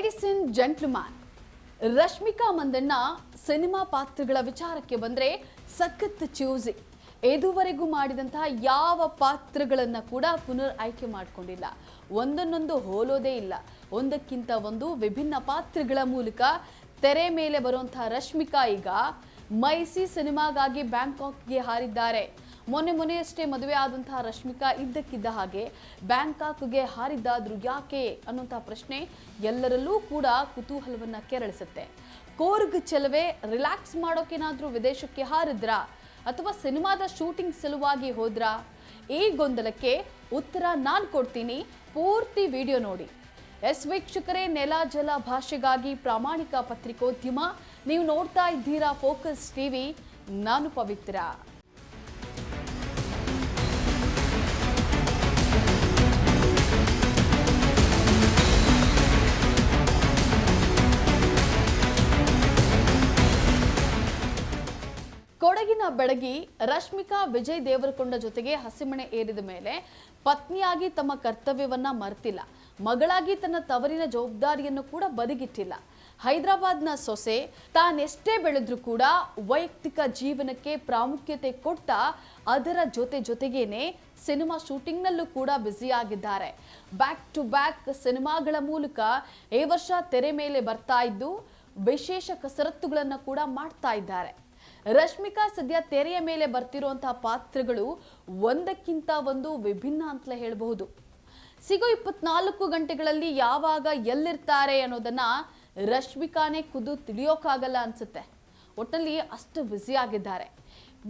Ladies and gentleman, Rashmika Mandanna cinema ಪಾತ್ರಗಳ ವಿಚಾರಕ್ಕೆ ಬಂದರೆ ಸಖತ್ ಚೂಸಿ. ಇದುವರೆಗೂ ಮಾಡಿದಂತಹ ಯಾವ ಪಾತ್ರಗಳನ್ನು ಕೂಡ ಪುನರ್ ಆಯ್ಕೆ ಮಾಡಿಕೊಂಡಿಲ್ಲ. ಒಂದನ್ನೊಂದು ಹೋಲೋದೇ ಇಲ್ಲ. ಒಂದಕ್ಕಿಂತ ಒಂದು ವಿಭಿನ್ನ ಪಾತ್ರಗಳ ಮೂಲಕ ತೆರೆ ಮೇಲೆ ಬರುವಂತಹ ರಶ್ಮಿಕಾ ಈಗ ಮೈಸಿ ಸಿನಿಮಾಗಾಗಿ ಬ್ಯಾಂಕಾಕ್ಗೆ ಹಾರಿದ್ದಾರೆ. ಮೊನ್ನೆಯಷ್ಟೇ ಮದುವೆ ಆದಂತಹ ರಶ್ಮಿಕಾ ಇದ್ದಕ್ಕಿದ್ದ ಹಾಗೆ ಬ್ಯಾಂಕಾಕ್ಗೆ ಹಾರಿದ್ದಾದ್ರು ಯಾಕೆ ಅನ್ನುವಂತಹ ಪ್ರಶ್ನೆ ಎಲ್ಲರಲ್ಲೂ ಕೂಡ ಕುತೂಹಲವನ್ನ ಕೆರಳಿಸುತ್ತೆ. ಕೋರ್ಗ್ ಚೆಲುವೆ ರಿಲ್ಯಾಕ್ಸ್ ಮಾಡೋಕೇನಾದ್ರೂ ವಿದೇಶಕ್ಕೆ ಹಾರಿದ್ರಾ ಅಥವಾ ಸಿನಿಮಾದ ಶೂಟಿಂಗ್ ಸಲುವಾಗಿ ಹೋದ್ರಾ? ಈ ಗೊಂದಲಕ್ಕೆ ಉತ್ತರ ನಾನು ಕೊಡ್ತೀನಿ, ಪೂರ್ತಿ ವಿಡಿಯೋ ನೋಡಿ. ವೀಕ್ಷಕರೇ, ನೆಲ ಜಲ ಭಾಷೆಗಾಗಿ ಪ್ರಾಮಾಣಿಕ ಪತ್ರಿಕೋದ್ಯಮ. ನೀವು ನೋಡ್ತಾ ಇದ್ದೀರಾ ಫೋಕಸ್ ಟಿವಿ. ನಾನು ಪವಿತ್ರ. ಕೊಡಗಿನ ಬೆಡಗಿ ರಶ್ಮಿಕಾ ವಿಜಯ್ ದೇವರಕೊಂಡ ಜೊತೆಗೆ ಹಸಿಮಣೆ ಏರಿದ ಮೇಲೆ ಪತ್ನಿಯಾಗಿ ತಮ್ಮ ಕರ್ತವ್ಯವನ್ನ ಮರೆತಿಲ್ಲ. ಮಗಳಾಗಿ ತನ್ನ ತವರಿನ ಜವಾಬ್ದಾರಿಯನ್ನು ಕೂಡ ಬದಿಗಿಟ್ಟಿಲ್ಲ. ಹೈದರಾಬಾದ್ನ ಸೊಸೆ ತಾನೆಷ್ಟೇ ಬೆಳೆದ್ರೂ ಕೂಡ ವೈಯಕ್ತಿಕ ಜೀವನಕ್ಕೆ ಪ್ರಾಮುಖ್ಯತೆ ಕೊಟ್ಟ ಅದರ ಜೊತೆಗೇನೆ ಸಿನಿಮಾ ಶೂಟಿಂಗ್ನಲ್ಲೂ ಕೂಡ ಬ್ಯುಸಿಯಾಗಿದ್ದಾರೆ. ಬ್ಯಾಕ್ ಟು ಬ್ಯಾಕ್ ಸಿನಿಮಾಗಳ ಮೂಲಕ ಈ ವರ್ಷ ತೆರೆ ಮೇಲೆ ಬರ್ತಾ ಇದ್ದು ವಿಶೇಷ ಕಸರತ್ತುಗಳನ್ನು ಕೂಡ ಮಾಡ್ತಾ ಇದ್ದಾರೆ. ರಶ್ಮಿಕಾ ಸದ್ಯ ತೆರೆಯ ಮೇಲೆ ಬರ್ತಿರುವಂತಹ ಪಾತ್ರಗಳು ಒಂದಕ್ಕಿಂತ ಒಂದು ವಿಭಿನ್ನ ಅಂತಲೇ ಹೇಳಬಹುದು. ಸಿಗೋ 24 ಗಂಟೆಗಳಲ್ಲಿ ಯಾವಾಗ ಎಲ್ಲಿರ್ತಾರೆ ಅನ್ನೋದನ್ನ ರಶ್ಮಿಕಾನೇ ಖುದ್ದು ತಿಳಿಯೋಕ್ಕಾಗಲ್ಲ ಅನ್ಸುತ್ತೆ. ಒಟ್ಟಲ್ಲಿ ಅಷ್ಟು ಬ್ಯುಸಿ ಆಗಿದ್ದಾರೆ.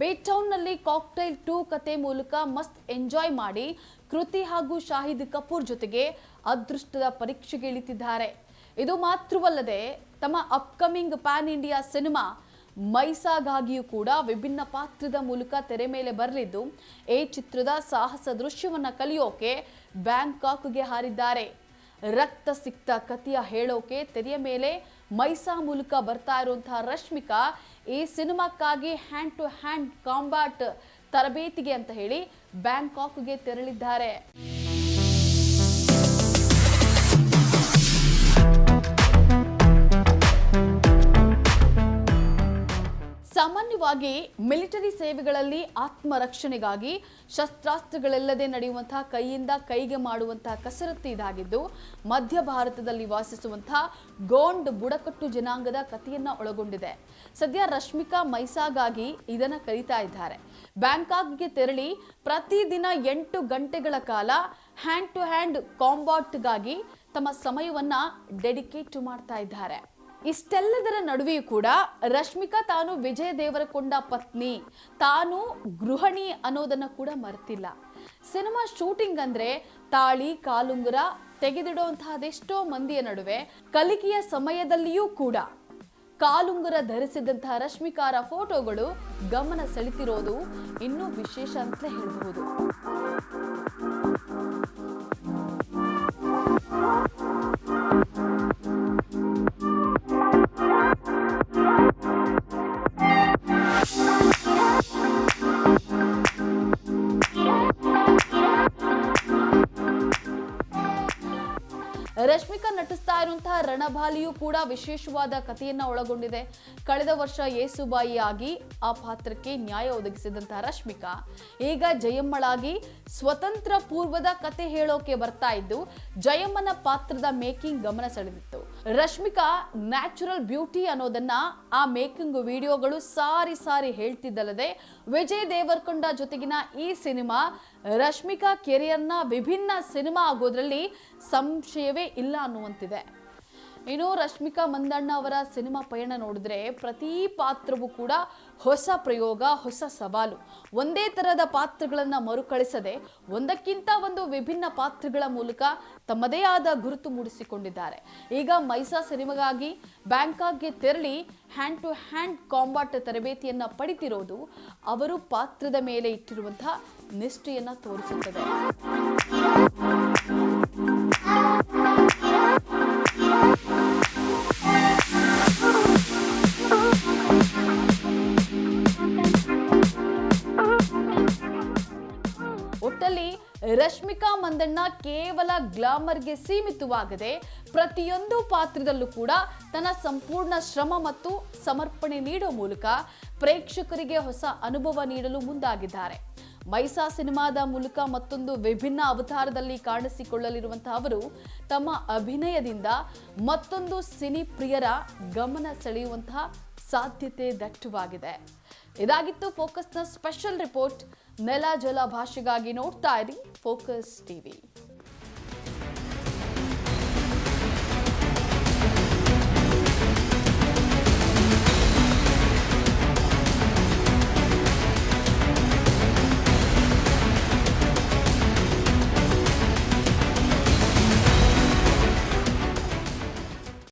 ಬೇಟೌನ್ನಲ್ಲಿ ಕಾಕ್ಟೈಲ್ 2 ಕತೆ ಮೂಲಕ ಮಸ್ತ್ ಎಂಜಾಯ್ ಮಾಡಿ ಕೃತಿ ಹಾಗೂ ಶಾಹಿದ್ ಕಪೂರ್ ಜೊತೆಗೆ ಅದೃಷ್ಟದ ಪರೀಕ್ಷೆಗೆ ಇಳಿತಿದ್ದಾರೆ. ಇದು ಮಾತ್ರವಲ್ಲದೆ ತಮ್ಮ ಅಪ್ಕಮಿಂಗ್ ಪ್ಯಾನ್ ಇಂಡಿಯಾ ಸಿನಿಮಾ ಮೈಸಾಗಾಗಿಯೂ ಕೂಡ ವಿಭಿನ್ನ ಪಾತ್ರದ ಮೂಲಕ ತೆರೆ ಮೇಲೆ ಬರಲಿದ್ದು ಈ ಚಿತ್ರದ ಸಾಹಸ ದೃಶ್ಯವನ್ನ ಕಲಿಯೋಕೆ ಬ್ಯಾಂಕಾಕ್ಗೆ ಹಾರಿದ್ದಾರೆ. ರಕ್ತ ಸಿಕ್ತ ಕಥೆಯ ಹೇಳೋಕೆ ತೆರೆಯ ಮೇಲೆ ಮೈಸಾ ಮೂಲಕ ಬರ್ತಾ ಇರುವಂತಹ ರಶ್ಮಿಕಾ ಈ ಸಿನಿಮಾಕ್ಕಾಗಿ ಹ್ಯಾಂಡ್ ಟು ಹ್ಯಾಂಡ್ ಕಾಂಬ್ಯಾಟ್ ತರಬೇತಿಗೆ ಅಂತ ಹೇಳಿ ಬ್ಯಾಂಕಾಕ್ಗೆ ತೆರಳಿದ್ದಾರೆ. ಸಾಮಾನ್ಯವಾಗಿ ಮಿಲಿಟರಿ ಸೇವೆಗಳಲ್ಲಿ ಆತ್ಮರಕ್ಷಣೆಗಾಗಿ ಶಸ್ತ್ರಾಸ್ತ್ರಗಳೆಲ್ಲದೆ ನಡೆಯುವಂತಹ ಕೈಯಿಂದ ಕೈಗೆ ಮಾಡುವಂತಹ ಕಸರತ್ತು ಇದಾಗಿದ್ದು ಮಧ್ಯ ಭಾರತದಲ್ಲಿ ವಾಸಿಸುವಂತಹ ಗೋಂಡ್ ಬುಡಕಟ್ಟು ಜನಾಂಗದ ಕಥೆಯನ್ನ ಒಳಗೊಂಡಿದೆ. ಸದ್ಯ ರಶ್ಮಿಕಾ ಮೈಸಾಗಾಗಿ ಇದನ್ನ ಕಲಿತಾ ಇದ್ದಾರೆ. ಬ್ಯಾಂಕಾಕ್ಗೆ ತೆರಳಿ ಪ್ರತಿದಿನ 8 ಗಂಟೆಗಳ ಕಾಲ ಹ್ಯಾಂಡ್ ಟು ಹ್ಯಾಂಡ್ ಕಾಂಬ್ಯಾಟ್ಗಾಗಿ ತಮ್ಮ ಸಮಯವನ್ನ ಡೆಡಿಕೇಟ್ ಮಾಡ್ತಾ ಇದ್ದಾರೆ. ಇಷ್ಟೆಲ್ಲದರ ನಡುವೆಯೂ ಕೂಡ ರಶ್ಮಿಕಾ ತಾನು ವಿಜಯ್ ದೇವರಕೊಂಡ ಪತ್ನಿ, ತಾನು ಗೃಹಿಣಿ ಅನ್ನೋದನ್ನ ಕೂಡ ಮರೆತಿಲ್ಲ. ಸಿನಿಮಾ ಶೂಟಿಂಗ್ ಅಂದ್ರೆ ತಾಳಿ ಕಾಲುಂಗುರ ತೆಗೆದಿಡುವಂತಹ ಅದೆಷ್ಟೋ ಮಂದಿಯ ನಡುವೆ ಕಲಿಕೆಯ ಸಮಯದಲ್ಲಿಯೂ ಕೂಡ ಕಾಲುಂಗುರ ಧರಿಸಿದಂತಹ ರಶ್ಮಿಕಾರ ಫೋಟೋಗಳು ಗಮನ ಸೆಳೆತಿರೋದು ಇನ್ನೂ ವಿಶೇಷ ಅಂತಲೇ ಹೇಳಬಹುದು. ರಶ್ಮಿಕಾ ನಟಿಸ್ತಾ ಇರುವಂತಹ ರಣಭಾಲಿಯೂ ಕೂಡ ವಿಶೇಷವಾದ ಕಥೆಯನ್ನ ಒಳಗೊಂಡಿದೆ. ಕಳೆದ ವರ್ಷ ಯೇಸುಬಾಯಿಯಾಗಿ ಆ ಪಾತ್ರಕ್ಕೆ ನ್ಯಾಯ ಒದಗಿಸಿದಂತಹ ರಶ್ಮಿಕಾ ಈಗ ಜಯಮ್ಮಳಾಗಿ ಸ್ವತಂತ್ರ ಪೂರ್ವದ ಕತೆ ಹೇಳೋಕೆ ಬರ್ತಾ ಇದ್ದು ಜಯಮ್ಮನ ಪಾತ್ರದ ಮೇಕಿಂಗ್ ಗಮನ ಸೆಳೆದಿತ್ತು. ರಶ್ಮಿಕಾ ನ್ಯಾಚುರಲ್ ಬ್ಯೂಟಿ ಅನ್ನೋದನ್ನ ಆ ಮೇಕಿಂಗ್ ವಿಡಿಯೋಗಳು ಸಾರಿ ಹೇಳ್ತಿದ್ದಲ್ಲದೆ ವಿಜಯ್ ದೇವರಕೊಂಡ ಜೊತೆಗಿನ ಈ ಸಿನಿಮಾ ರಶ್ಮಿಕಾ ಕೆರಿಯರ್ನ ವಿಭಿನ್ನ ಸಿನಿಮಾ ಆಗೋದ್ರಲ್ಲಿ ಸಂಶಯವೇ ಇಲ್ಲ ಅನ್ನುವಂತಿದೆ. ಇನ್ನು ರಶ್ಮಿಕಾ ಮಂದಣ್ಣ ಅವರ ಸಿನಿಮಾ ಪಯಣ ನೋಡಿದ್ರೆ ಪ್ರತಿ ಪಾತ್ರವೂ ಕೂಡ ಹೊಸ ಪ್ರಯೋಗ, ಹೊಸ ಸವಾಲು. ಒಂದೇ ತರಹದ ಪಾತ್ರಗಳನ್ನ ಮರುಕಳಿಸದೆ ಒಂದಕ್ಕಿಂತ ಒಂದು ವಿಭಿನ್ನ ಪಾತ್ರಗಳ ಮೂಲಕ ತಮ್ಮದೇ ಆದ ಗುರುತು ಮೂಡಿಸಿಕೊಂಡಿದ್ದಾರೆ. ಈಗ ಮೈಸಾ ಸಿನಿಮಾಗಾಗಿ ಬ್ಯಾಂಕಾಕ್ಗೆ ತೆರಳಿ ಹ್ಯಾಂಡ್ ಟು ಹ್ಯಾಂಡ್ ಕಾಂಬ್ಯಾಟ್ ತರಬೇತಿಯನ್ನ ಪಡಿತಿರೋದು ಅವರು ಪಾತ್ರದ ಮೇಲೆ ಇಟ್ಟಿರುವಂತಹ ನಿಷ್ಠೆಯನ್ನ ತೋರಿಸುತ್ತದೆ. ರಶ್ಮಿಕಾ ಮಂದಣ್ಣ ಕೇವಲ ಗ್ಲಾಮರ್ಗೆ ಸೀಮಿತವಾಗದೆ ಪ್ರತಿಯೊಂದು ಪಾತ್ರದಲ್ಲೂ ಕೂಡ ತನ್ನ ಸಂಪೂರ್ಣ ಶ್ರಮ ಮತ್ತು ಸಮರ್ಪಣೆ ನೀಡುವ ಮೂಲಕ ಪ್ರೇಕ್ಷಕರಿಗೆ ಹೊಸ ಅನುಭವ ನೀಡಲು ಮುಂದಾಗಿದ್ದಾರೆ. ಮೈಸಾ ಸಿನಿಮಾದ ಮೂಲಕ ಮತ್ತೊಂದು ವಿಭಿನ್ನ ಅವತಾರದಲ್ಲಿ ಕಾಣಿಸಿಕೊಳ್ಳಲಿರುವಂತಹ ಅವರು ತಮ್ಮ ಅಭಿನಯದಿಂದ ಮತ್ತೊಂದು ಸಿನಿ ಪ್ರಿಯರ ಗಮನ ಸೆಳೆಯುವಂತಹ ಸಾಧ್ಯತೆ ದಟ್ಟವಾಗಿದೆ. ಇದಾಗಿತ್ತು ಫೋಕಸ್ನ ಸ್ಪೆಷಲ್ ರಿಪೋರ್ಟ್. ನೆಲ ಜಲ ಭಾಷೆಗಾಗಿ ನೋಡ್ತಾ ಇರಿ ಫೋಕಸ್ ಟಿವಿ.